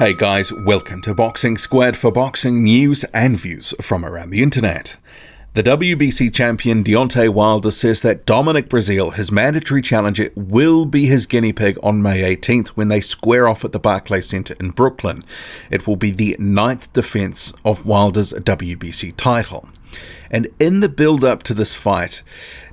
Hey guys, welcome to Boxing Squad for boxing news and views from around the internet. The WBC champion Deontay Wilder says that Dominic Breazeale, his mandatory challenger, will be his guinea pig on May 18th when they square off at the Barclays Centre in Brooklyn. It will be the 9th defence of Wilder's WBC title. And in the build-up to this fight,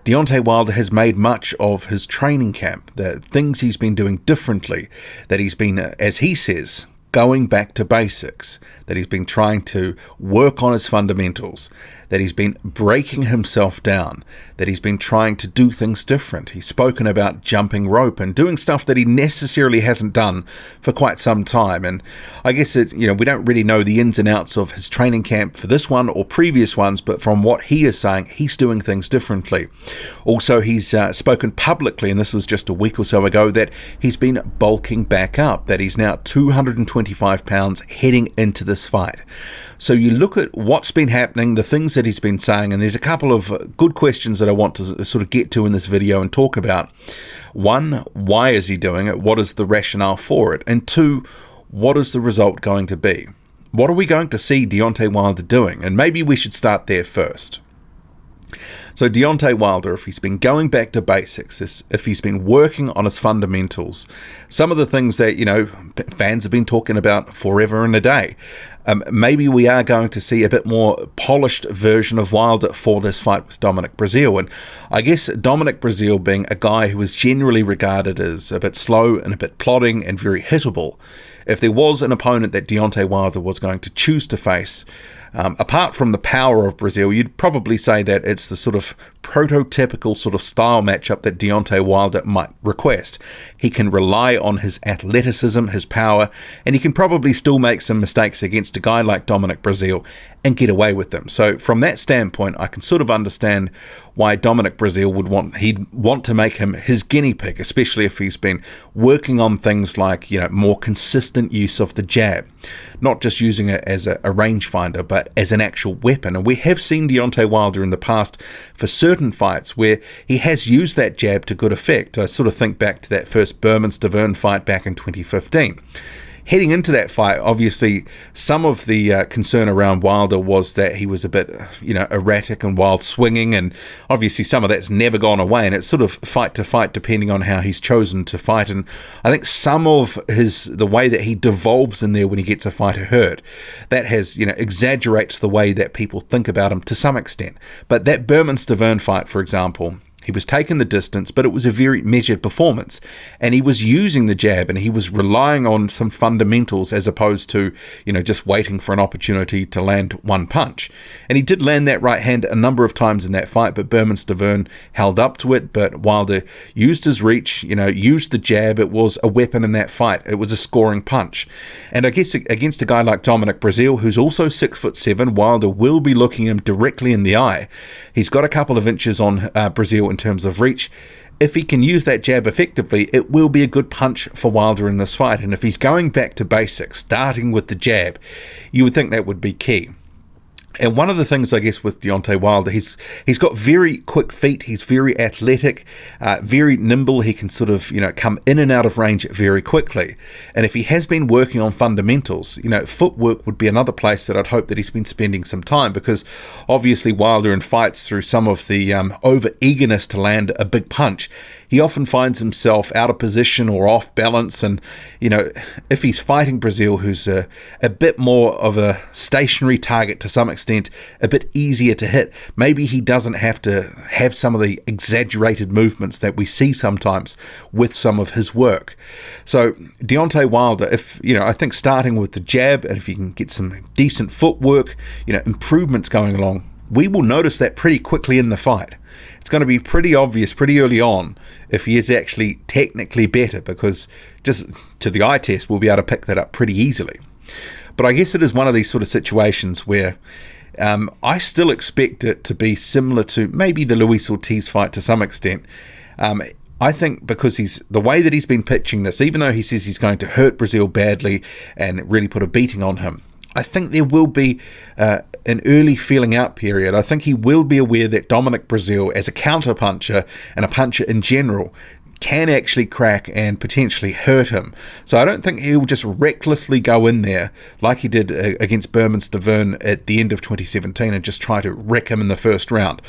Deontay Wilder has made much of his training camp, the things he's been doing differently, that he's been, as he says, going back to basics, that he's been trying to work on his fundamentals, that he's been breaking himself down, that he's been trying to do things different. He's spoken about jumping rope and doing stuff that he necessarily hasn't done for quite some time. And I guess we don't really know the ins and outs of his training camp for this one or previous ones, but from what he is saying, he's doing things differently. Also, he's spoken publicly, and this was just a week or so ago, that he's been bulking back up, that he's now 225 pounds heading into this fight. So you look at what's been happening, the things that he's been saying, and there's a couple of good questions that I want to sort of get to in this video and talk about. One, why is he doing it? What is the rationale for it? And two, what is the result going to be? What are we going to see Deontay Wilder doing? And maybe we should start there first. So Deontay Wilder, if he's been going back to basics, if he's been working on his fundamentals, some of the things that, fans have been talking about forever and a day, maybe we are going to see a bit more polished version of Wilder for this fight with Dominic Breazeale. And I guess Dominic Breazeale, being a guy who is generally regarded as a bit slow and a bit plodding and very hittable, if there was an opponent that Deontay Wilder was going to choose to face, apart from the power of Breazeale, you'd probably say that it's the sort of prototypical sort of style matchup that Deontay Wilder might request. He can rely on his athleticism, his power, and he can probably still make some mistakes against a guy like Dominic Breazeale and get away with them. So from that standpoint, I can sort of understand why Dominic Breazeale he'd want to make him his guinea pig, especially if he's been working on things like, more consistent use of the jab, not just using it as a rangefinder, but as an actual weapon. And we have seen Deontay Wilder in the past for certain fights where he has used that jab to good effect. I sort of think back to that first Berman-Stavern fight back in 2015. Heading into that fight, obviously, some of the concern around Wilder was that he was a bit, erratic and wild swinging, and obviously some of that's never gone away, and it's sort of fight to fight depending on how he's chosen to fight. And I think some of the way that he devolves in there when he gets a fighter hurt, that has, exaggerates the way that people think about him to some extent. But that Berman-Stavern fight, for example, he was taking the distance, but it was a very measured performance, and he was using the jab, and he was relying on some fundamentals as opposed to, just waiting for an opportunity to land one punch. And he did land that right hand a number of times in that fight, but Berman-Stavern held up to it. But Wilder used his reach, used the jab. It was a weapon in that fight. It was a scoring punch. And I guess against a guy like Dominic Breazeale, who's also 6'7", Wilder will be looking him directly in the eye. He's got a couple of inches on Breazeale in terms of reach. If he can use that jab effectively, it will be a good punch for Wilder in this fight. And if he's going back to basics, starting with the jab, you would think that would be key. And one of the things, I guess, with Deontay Wilder, he's got very quick feet. He's very athletic, very nimble. He can sort of, come in and out of range very quickly. And if he has been working on fundamentals, footwork would be another place that I'd hope that he's been spending some time, because obviously Wilder in fights, through some of the over-eagerness to land a big punch, he often finds himself out of position or off balance. And, if he's fighting Breazeale, who's a bit more of a stationary target to some extent, a bit easier to hit, maybe he doesn't have to have some of the exaggerated movements that we see sometimes with some of his work. So Deontay Wilder, I think starting with the jab, and if he can get some decent footwork, improvements going along, we will notice that pretty quickly in the fight. It's going to be pretty obvious pretty early on if he is actually technically better, because just to the eye test, we'll be able to pick that up pretty easily. But I guess it is one of these sort of situations where I still expect it to be similar to maybe the Luis Ortiz fight to some extent. I think because the way that he's been pitching this, even though he says he's going to hurt Breazeale badly and really put a beating on him, I think there will be an early feeling out period. I think he will be aware that Dominic Breazeale, as a counter puncher and a puncher in general, can actually crack and potentially hurt him. So I don't think he'll just recklessly go in there like he did against Stiverne at the end of 2017 and just try to wreck him in the first round.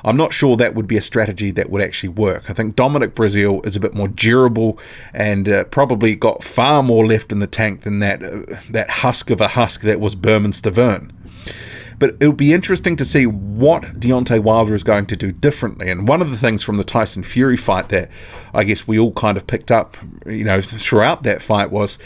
I'm not sure that would be a strategy that would actually work. I think Dominic Breazeale is a bit more durable and probably got far more left in the tank than that husk of a husk that was Stiverne. But it'll be interesting to see what Deontay Wilder is going to do differently. And one of the things from the Tyson Fury fight that I guess we all kind of picked up, throughout that fight was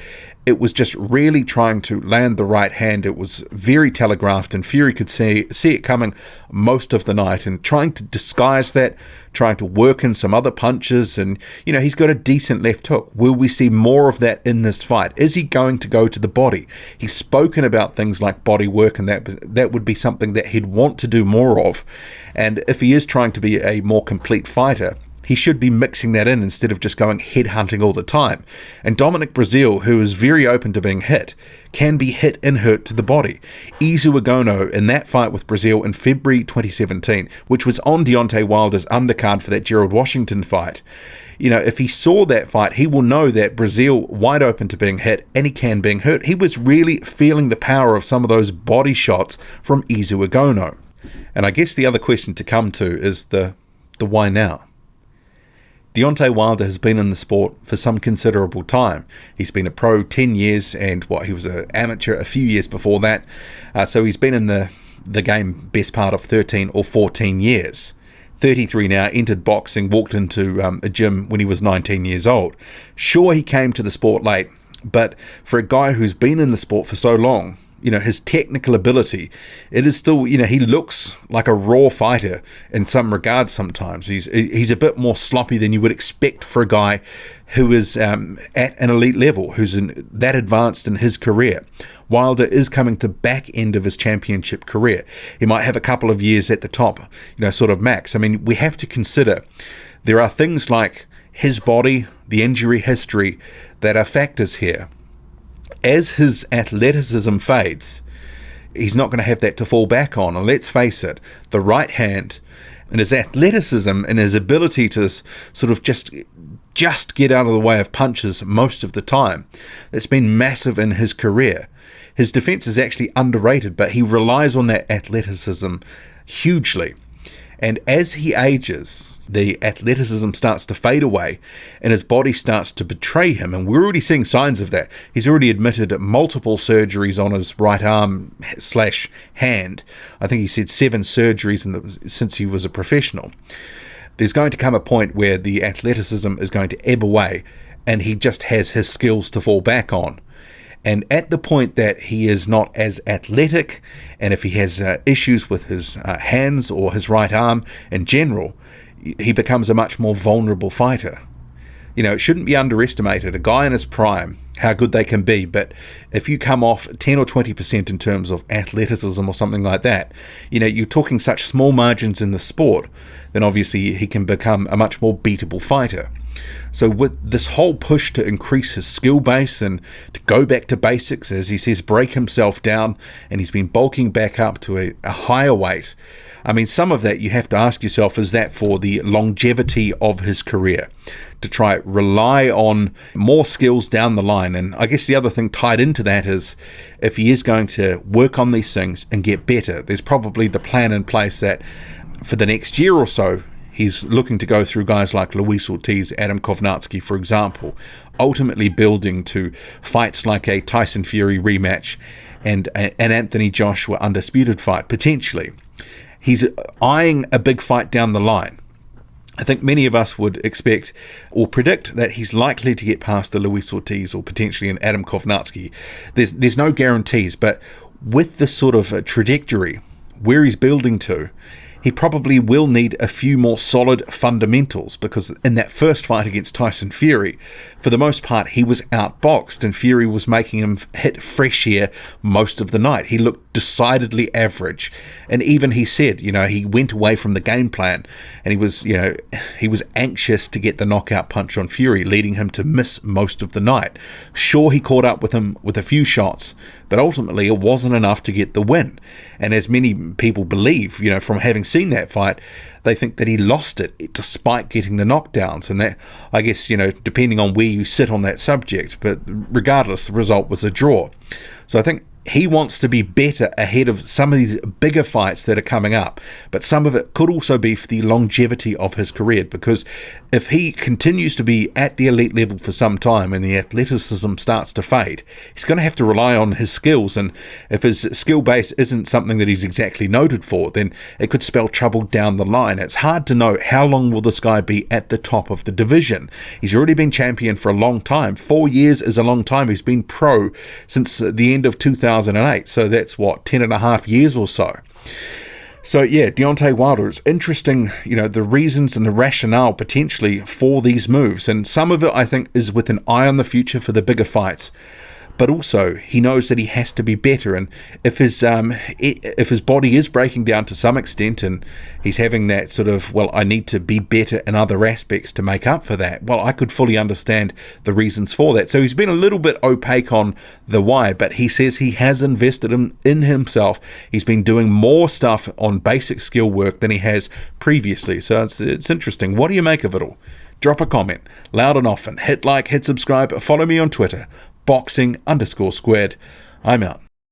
it was just really trying to land the right hand. It was very telegraphed, and Fury could see it coming most of the night and trying to disguise that, trying to work in some other punches. And, he's got a decent left hook. Will we see more of that in this fight? Is he going to go to the body? He's spoken about things like Bodywork, and that would be something that he'd want to do more of. And if he is trying to be a more complete fighter, he should be mixing that in instead of just going head-hunting all the time. And Dominic Breazeale, who is very open to being hit, can be hit and hurt to the body. Izu Agono, in that fight with Breazeale in February 2017, which was on Deontay Wilder's undercard for that Gerald Washington fight, if he saw that fight, he will know that Breazeale, wide open to being hit, and he can being hurt. He was really feeling the power of some of those body shots from Izu Agono. And I guess the other question to come to is the why now? Deontay Wilder has been in the sport for some considerable time. He's been a pro 10 years, and he was an amateur a few years before that. So he's been in the game best part of 13 or 14 years. 33 now, entered boxing, walked into a gym when he was 19 years old. Sure, he came to the sport late, but for a guy who's been in the sport for so long, his technical ability, it is still, he looks like a raw fighter in some regards sometimes. He's a bit more sloppy than you would expect for a guy who is at an elite level, who's that advanced in his career. Wilder is coming to back end of his championship career. He might have a couple of years at the top, sort of max. I mean, we have to consider there are things like his body, the injury history that are factors here. As his athleticism fades, he's not going to have that to fall back on. And let's face it, the right hand and his athleticism and his ability to sort of just get out of the way of punches most of the time, that's been massive in his career. His defense is actually underrated, but he relies on that athleticism hugely. And as he ages, the athleticism starts to fade away and his body starts to betray him. And we're already seeing signs of that. He's already admitted multiple surgeries on his right arm / hand. I think he said 7 surgeries since he was a professional. There's going to come a point where the athleticism is going to ebb away and he just has his skills to fall back on. And at the point that he is not as athletic, and if he has issues with his hands or his right arm in general, he becomes a much more vulnerable fighter. It shouldn't be underestimated. A guy in his prime, how good they can be, but if you come off 10 or 20% in terms of athleticism or something like that, you're talking such small margins in the sport, then obviously he can become a much more beatable fighter. So with this whole push to increase his skill base and to go back to basics, as he says, break himself down, and he's been bulking back up to a higher weight, I mean, some of that you have to ask yourself, is that for the longevity of his career? To try rely on more skills down the line. And I guess the other thing tied into that is if he is going to work on these things and get better, there's probably the plan in place that for the next year or so, he's looking to go through guys like Luis Ortiz, Adam Kovnarski, for example, ultimately building to fights like a Tyson Fury rematch and an Anthony Joshua undisputed fight, potentially. He's eyeing a big fight down the line. I think many of us would expect or predict that he's likely to get past a Luis Ortiz or potentially an Adam Kovnarski. There's no guarantees, but with this sort of trajectory, where he's building to, he probably will need a few more solid fundamentals, because in that first fight against Tyson Fury, for the most part, he was outboxed and Fury was making him hit fresh air most of the night. He looked decidedly average. And even he said, he went away from the game plan, and he was anxious to get the knockout punch on Fury, leading him to miss most of the night. Sure, he caught up with him with a few shots, but ultimately it wasn't enough to get the win. And as many people believe, from having seen that fight, they think that he lost it despite getting the knockdowns. And that, I guess, depending on where you sit on that subject, but regardless, the result was a draw. So I think he wants to be better ahead of some of these bigger fights that are coming up, but some of it could also be for the longevity of his career, because if he continues to be at the elite level for some time and the athleticism starts to fade, he's going to have to rely on his skills, and if his skill base isn't something that he's exactly noted for, then it could spell trouble down the line. It's hard to know how long will this guy be at the top of the division. He's already been champion for a long time. 4 years is a long time. He's been pro since the end of 2008, so that's 10 and a half years or so. So yeah, Deontay Wilder, it's interesting, the reasons and the rationale potentially for these moves, and some of it I think is with an eye on the future for the bigger fights. But also, he knows that he has to be better, and if his body is breaking down to some extent, and he's having that sort of, I need to be better in other aspects to make up for that, I could fully understand the reasons for that. So he's been a little bit opaque on the why, but he says he has invested in himself. He's been doing more stuff on basic skill work than he has previously. So it's interesting. What do you make of it all? Drop a comment, loud and often. Hit like, hit subscribe, follow me on Twitter. Boxing_squared. I'm out.